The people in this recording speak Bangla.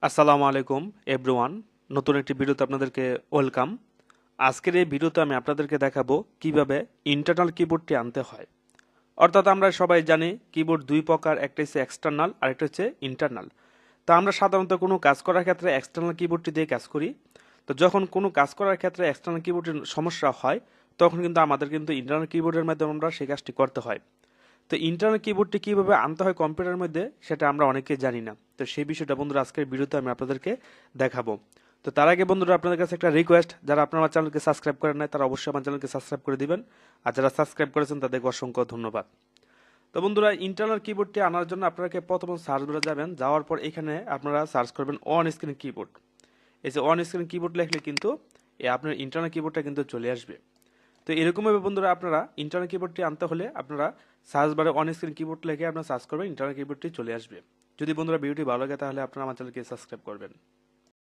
আসসালামু আলাইকুম এভরিওয়ান। নতুন একটি ভিডিওতে আপনাদেরকে ওয়েলকাম। আজকের এই ভিডিওতে আমি আপনাদেরকে দেখাবো কিভাবে ইন্টারনাল কিবোর্ডটি আনতে হয়। অর্থাৎ আমরা সবাই জানি কিবোর্ড দুই প্রকার, একটা হচ্ছে এক্সটার্নাল আর একটা হচ্ছে ইন্টারনাল। তা আমরা সাধারণত কোনো কাজ করার ক্ষেত্রে এক্সটার্নাল কিবোর্ডটি দিয়ে কাজ করি। তো যখন কোনো কাজ করার ক্ষেত্রে এক্সটার্নাল কিবোর্ডের সমস্যা হয় তখন কিন্তু আমাদের ইন্টারনাল কিবোর্ডের মাধ্যমে আমরা সেই কাজটি করতে হয়। তো ইন্টারনাল কিবোর্ডটি কিভাবে আনতে হয় কম্পিউটারের মধ্যে সেটা আমরা অনেকেই জানি না। তো সেই বিষয়টা বন্ধুরা আজকের ভিডিওতে আমি আপনাদেরকে দেখাবো। তো তার আগে বন্ধুরা আপনাদের কাছে একটা রিকোয়েস্ট, যারা আপনার আমার চ্যানেলকে সাবস্ক্রাইব করেন নাই তারা অবশ্যই আমার চ্যানেলকে সাবস্ক্রাইব করে দিবেন। আর যারা সাবস্ক্রাইব করেছেন তাদেরকে অসংখ্য ধন্যবাদ। তো বন্ধুরা ইন্টারনাল কিবোর্ডটি আনার জন্য আপনাকে প্রথমে সার্চ বারে যাবেন, যাওয়ার পর এখানে আপনারা সার্চ করবেন অন স্ক্রিন কিবোর্ড। এই যে অন স্ক্রিন কিবোর্ড লিখলে কিন্তু আপনার ইন্টারনাল কিবোর্ডটা কিন্তু চলে আসবে। তো এরকমভাবে বন্ধুরা আপনারা ইন্টারনাল কিবোর্ডটি আনতে হলে আপনারা সার্চ বারে অন স্ক্রিন কিবোর্ড লিখে আপনারা সার্চ করবেন, ইন্টারনাল কিবোর্ডটি চলে আসবে। যদি বন্ধুরা ভিডিওটি ভালো লাগে তাহলে আপনারা আমার চ্যানেলকে সাবস্ক্রাইব করবেন।